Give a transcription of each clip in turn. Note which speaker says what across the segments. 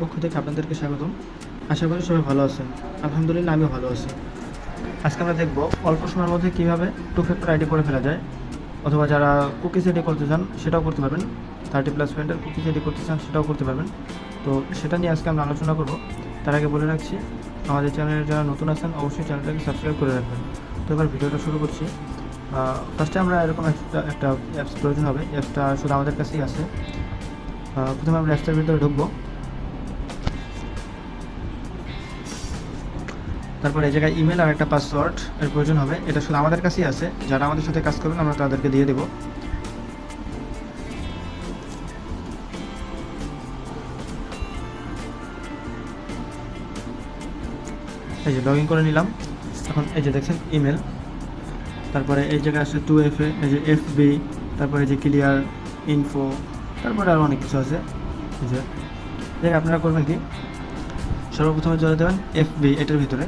Speaker 1: পক্ষ থেকে আপনাদেরকে স্বাগতম। আশা করি সবাই ভালো আছেন। আলহামদুলিল্লাহ আমিও ভালো আছি। আজকে আমরা দেখব অল্প সময়ের মধ্যে কীভাবে 2 ফ্যাক্টর আইডি করে ফেলা যায়, অথবা যারা কুকিজ এডি করতে চান সেটাও করতে পারবেন। 30+ পয়েন্টের কুকিজ এডি করতে চান সেটাও করতে পারবেন। তো সেটা নিয়ে আজকে আমরা আলোচনা করব। তার আগে বলে রাখছি, আমাদের চ্যানেলে যারা নতুন আছেন অবশ্যই চ্যানেলটাকে সাবস্ক্রাইব করে রাখবেন। তো এবার ভিডিওটা শুরু করছি। ফার্স্টে আমরা এরকম একটা অ্যাপস প্রয়োজন হবে। অ্যাপসটা শুধু আমাদের কাছেই আছে। প্রথমে আমরা অ্যাপসটার ভিতরে ঢুকবো। তারপরে এই জায়গায় ইমেল আর একটা পাসওয়ার্ড এর প্রয়োজন হবে। এটা শুধু আমাদের কাছেই আছে, যারা আমাদের সাথে কাজ করবেন আমরা তাদেরকে দিয়ে দেবো। এই যে লগ ইন করে নিলাম। এখন এই যে দেখছেন ইমেল, তারপরে এই জায়গায় আছে 2FA, এই যে FB, তারপরে এই যে ক্লিয়ার ইনফো, তারপরে আরও অনেক কিছু আছে। এই যে আপনারা করবেন কি, সর্বপ্রথমে চলে দেবেন FB এটার ভিতরে।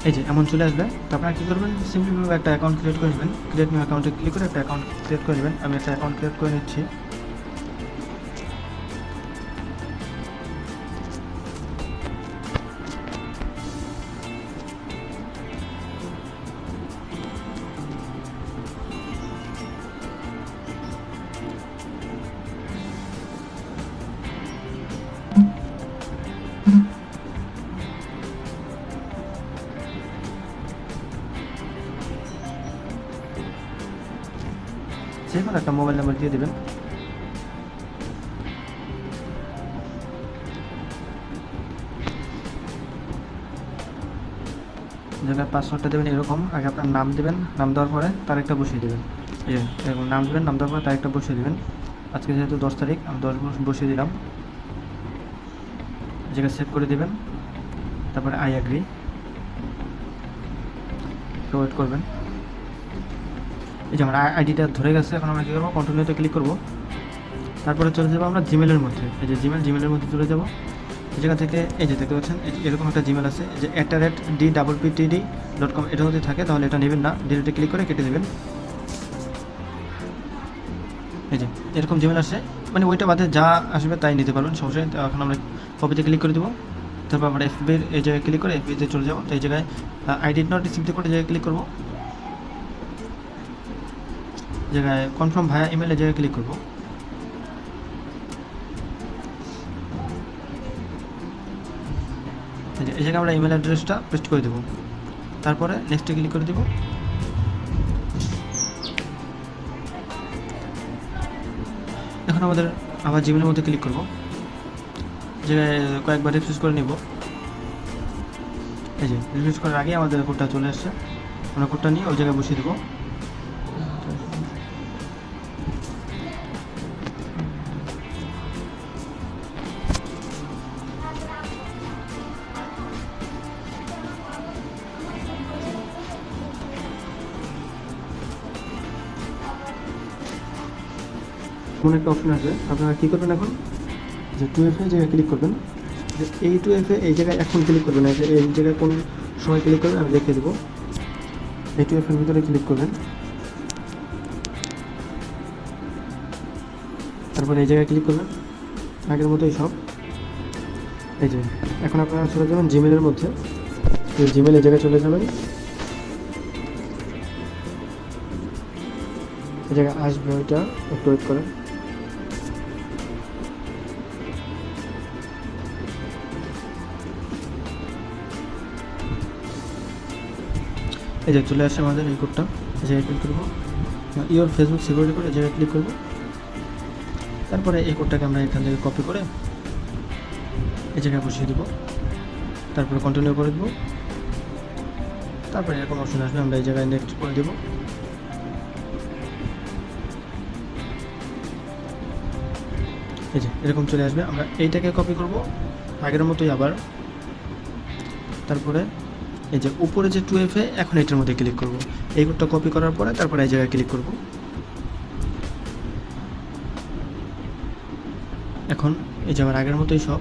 Speaker 1: এই যে এমন চলে আসবে। তো আপনারা কী করবেন, সিম্পলিভাবে একটা অ্যাকাউন্ট ক্রিয়েট করে নেবেন। ক্রিয়েট নিউ অ্যাকাউন্টে ক্লিক করে একটা অ্যাকাউন্ট ক্রিয়েট করে নেবেন। আমি একটা অ্যাকাউন্ট ক্রিয়েট করে নিচ্ছি। যে কোনো একটা মোবাইল নাম্বার দিয়ে দেবেন। জায়গায় পাসওয়ার্ডটা দেবেন এরকম। আগে আপনার নাম দেবেন, নাম দেওয়ার পরে তারিখটা বসিয়ে দেবেন। এই যে এরকম নাম দেবেন, নাম দেওয়ার পরে তারিখটা বসিয়ে দেবেন। আজকে যেহেতু 10 তারিখ, আমি 10 বসিয়ে দিলাম। জায়গায় সেভ করে দেবেন। তারপরে আই অ্যাগ্রি, একটু ওয়েট করবেন। এই যে আমার আইডিটা ধরে গেছে। এখন আমরা কী করবো, কন্টিনিউতে ক্লিক করবো। তারপরে চলে যাবো আমরা জিমেলের মধ্যে। এই যে জিমেলের মধ্যে চলে যাবো। এই জায়গা থেকে এই যে দেখতে পাচ্ছেন এরকম একটা জিমেল আছে, যে @dptd.com। এটা যদি থাকে তাহলে এটা নেবেন না, ডিলিটে ক্লিক করে কেটে দেবেন। এই যে এরকম জিমেল আসে, মানে ওইটা বাদে যা আসবে তাই নিতে পারবেন, সমস্যা নেই। এখন আমরা কপিতে ক্লিক করে দেবো। তারপর আমরা FB'র এই জায়গায় ক্লিক করে FBতে চলে যাবো। তো এই জায়গায় আই ডিড নট রিসিভ করে জায়গায় ক্লিক করবো। জায়গায় কনফার্ম ভায়া ইমেল, এই জায়গায় ক্লিক করবো। এই জায়গায় আমরা ইমেল অ্যাড্রেসটা পেস্ট করে দেবো। তারপরে নেক্সটে ক্লিক করে দেবো। এখন আমাদের আবার জিমেলের মধ্যে ক্লিক করবো। জায়গায় কয়েকবার রিফ্রেশ করে নিব। এই যে রিফ্রেশ করার আগে আমাদের কোডটা চলে আসছে। আমরা কোডটা নিয়ে ওই জায়গায় বসিয়ে দেবো। এমন একটা অপশন আসবে, আপনারা কী করবেন, এখন যে 2FA জায়গায় ক্লিক করবেন। যে এই 2FA এই জায়গায় এখন ক্লিক করবেন না, এই জায়গায় কোন সময় ক্লিক করবেন আমি দেখিয়ে দেবো। এই 2FA ভিতরে ক্লিক করবেন। তারপরে এই জায়গায় ক্লিক করবেন, আগের মতোই সব। এই যে এখন আপনারা চলে যাবেন জিমেলের মধ্যে। জিমেল এই জায়গায় চলে যাবেন। এই জায়গায় আসবে, ওইটা একটু ওয়েট করেন। এই যে চলে আসে আমাদের এই কোডটা। এই জায়গায় ক্লিক করবো, ইওর ফেসবুক সিকিউরিটি করে এই জায়গায় ক্লিক করবো। তারপরে এই কোডটাকে আমরা এখান থেকে কপি করে এই জায়গায় বসিয়ে দেবো। তারপরে কন্টিনিউ করে দেবো। তারপরে এরকম অপশন আসবে, আমরা এই জায়গায় নেক্সট করে দেবো। এই যে এরকম চলে আসবে। আমরা এইটাকে কপি করব আগের মতোই আবার। তারপরে এই যে উপরে যে 2FA, এখন এটার মধ্যে ক্লিক করব। এই কোডটা কপি করার পরে তারপরে এই জায়গায় ক্লিক করব। এখন এই যে আমার আগের মতোই সব।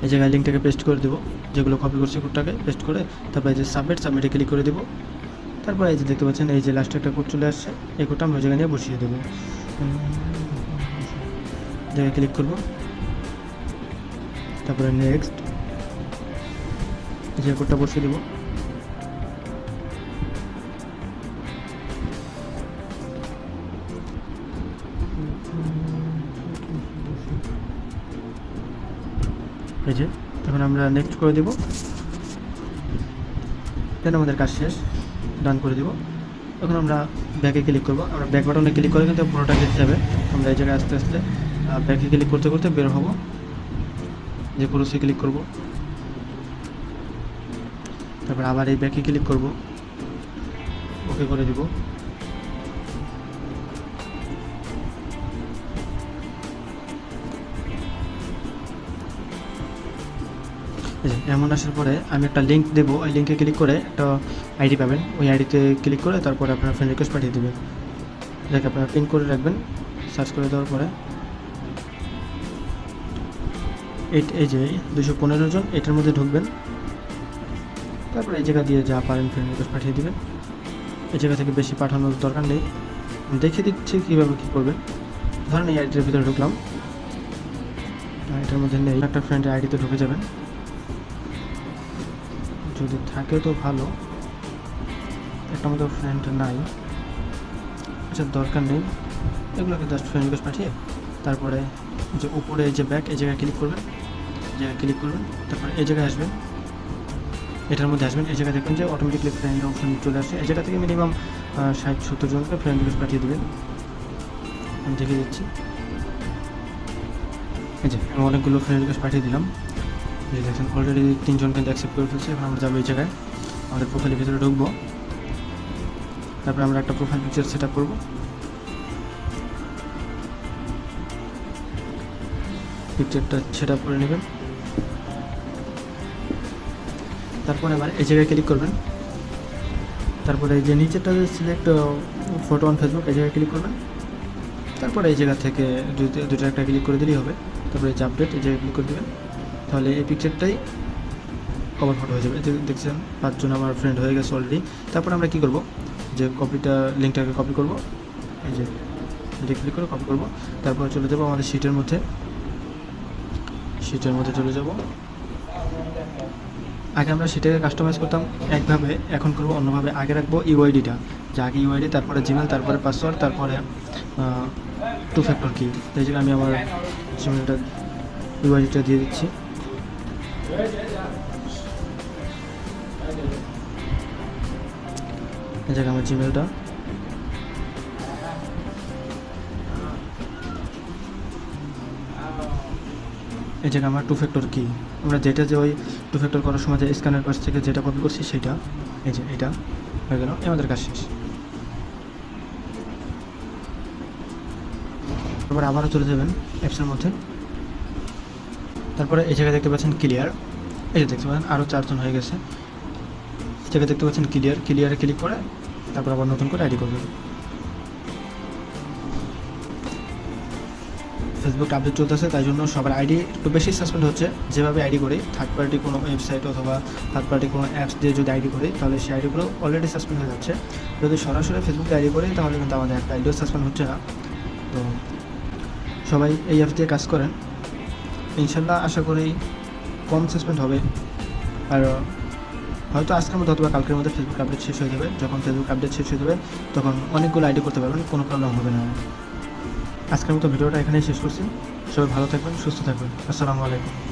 Speaker 1: এই জায়গায় লিঙ্কটাকে পেস্ট করে দেবো, যেগুলো কপি করছে কোডটাকে পেস্ট করে। তারপরে যে সাবমিটে ক্লিক করে দেবো। তারপর এই যে দেখতে পাচ্ছেন এই যে লাস্টে একটা কোড চলে আসছে, এই কোডটা আমরা ওই জায়গায় নিয়ে বসিয়ে দেবো। জায়গায় ক্লিক করব, তারপরে নেক্সট, এই যে কোডটা বসিয়ে দেবো। এই যে এখন আমরা নেক্সট করে দেব, দেন আমাদের কাজ শেষ, ডান করে দেব। এখন আমরা ব্যাকে ক্লিক করব, আমরা ব্যাক বাটনে ক্লিক করে কিন্তু পুরোটা কেটে যাবে। আমরা এই জায়গায় আস্তে আস্তে ব্যাকে ক্লিক করতে করতে বের হব, যে ক্রসে ক্লিক করব, তারপর আবার এই ব্যাকে ক্লিক করব, ওকে করে দিব। এমন আসার পরে আমি একটা লিঙ্ক দেবো, ওই লিঙ্কে ক্লিক করে একটা আইডি পাবেন, ওই আইডিতে ক্লিক করে তারপরে আপনার ফ্রেন্ড রিকোয়েস্ট পাঠিয়ে দেবেন। দেখ আপনারা পিন করে রাখবেন, সার্চ করে দেওয়ার পরে এই যে 215 জন এটার মধ্যে ঢুকবেন। তারপরে এই জায়গা দিয়ে যা পারেন ফ্রেন্ড রিকোয়েস্ট পাঠিয়ে দেবেন। এই জায়গা থেকে বেশি পাঠানোর দরকার নেই, দেখিয়ে দিচ্ছি কীভাবে কী করবেন। ধরেন এই আইডিটার ভিতরে ঢুকলাম, এটার মধ্যে নেই, একটা ফ্রেন্ডের আইডিতে ঢুকে যাবেন, যদি থাকে তো ভালো, একটা মতো ফ্রেন্ড নাই, আচ্ছা দরকার নেই, এগুলোকে জাস্ট ফ্রেন্ড রিকোয়েস্ট পাঠিয়ে তারপরে যে উপরে যে ব্যাক, এই জায়গায় ক্লিক করবেন, তারপরে এই জায়গায় আসবেন, এটার মধ্যে আসবেন। এই জায়গায় দেখবেন যে অটোমেটিকলি ফ্রেন্ড অপশন চলে আসে, এই জায়গা থেকে মিনিমাম 60-70 জনকে ফ্রেন্ড রিকোয়েস্ট পাঠিয়ে দেবেন। আমি দেখিয়ে দিচ্ছি, এই যে আমি অনেকগুলো ফ্রেন্ড রিকোয়েস্ট পাঠিয়ে দিলাম। যে দেখছেন অলরেডি 3 জন কিন্তু অ্যাকসেপ্ট করে ফেলছে। এখন আমরা যাবো এই জায়গায়, আমাদের প্রোফাইলের ভিতরে ঢুকবো, তারপরে আমরা একটা প্রোফাইল পিকচার সেট আপ করবো। পিকচারটা সেট আপ করে নেবেন, তারপরে আবার এই জায়গায় ক্লিক করবেন, তারপরে এই যে নিচেরটা সিলেক্ট ফটো অন ফেসবুক, এই জায়গায় ক্লিক করবেন। তারপরে এই জায়গা থেকে দুটো একটা ক্লিক করে দিলেই হবে। তারপরে এই যে আপডেট, এই জায়গায় ক্লিক করে দেবেন, তাহলে এই পিকচারটাই কভার ফটো হয়ে যাবে। এই যে দেখছেন 5 জন আমার ফ্রেন্ড হয়ে গেছে অলরেডি। তারপরে আমরা কী করব, যে লিঙ্কটাকে কপি করব, এই যে এটা ক্লিক করে কপি করব। তারপরে চলে যাব আমাদের শিটের মধ্যে চলে যাব। আগে আমরা সেটাকে কাস্টমাইজ করতাম একভাবে, এখন করব অন্যভাবে। আগে রাখবো ইউআইডিটা, যে আগে ইউআইডি, তারপরে জিমেল, তারপরে পাসওয়ার্ড, তারপরে 2 ফ্যাক্টর কি। এই জায়গায় আমি আমার জিমেলটা ইউআইডিটা দিয়ে দিচ্ছি। এই জায়গায় আমার জিমেলটা, এই জায়গায় আমার 2 ফ্যাক্টর কি, আমরা যেটা যে ওই 2 ফ্যাক্টর করার সময় যে স্ক্যানের পাশ থেকে যেটা কপি করছি সেটা, এই যে এটা হয়ে গেল, আমাদের কাজ শেষ। তারপরে আবারও চলে যাবেন অ্যাপসের মধ্যে, তারপরে এই জায়গায় দেখতে পাচ্ছেন ক্লিয়ার, এই যে দেখতে পাচ্ছেন আরও 4 জন হয়ে গেছে। এই জায়গায় দেখতে পাচ্ছেন ক্লিয়ারে ক্লিক করে তারপর আবার নতুন করে আইডি করবেন। ফেসবুক আপডেট চলতেছে, তাই জন্য সবার আইডি একটু বেশি সাসপেন্ড হচ্ছে। যেভাবে আইডি করি, থার্ড পার্টি কোনো ওয়েবসাইট অথবা থার্ড পার্টি কোনো অ্যাপস দিয়ে যদি আইডি করি, তাহলে সেই আইডিগুলো অলরেডি সাসপেন্ড হয়ে যাচ্ছে। যদি সরাসরি ফেসবুকে আইডি করি, তাহলে কিন্তু আমাদের একটা আইডিও সাসপেন্ড হচ্ছে না। তো সবাই এই অ্যাপস দিয়ে কাজ করেন, ইনশাল্লাহ আশা করি কম সাসপেন্ড হবে। আর হয়তো আজকের মধ্যে অথবা কালকের মধ্যে ফেসবুক আপডেট শেষ হয়ে যাবে। যখন ফেসবুক আপডেট শেষ হয়ে যাবে, তখন অনেকগুলো আইডি করতে পারবেন, কোনো প্রবলেম হবে না। আজকের মতো ভিডিওটা এখানেই শেষ করছি। সবাই ভালো থাকবেন, সুস্থ থাকবেন। আসসালামু আলাইকুম।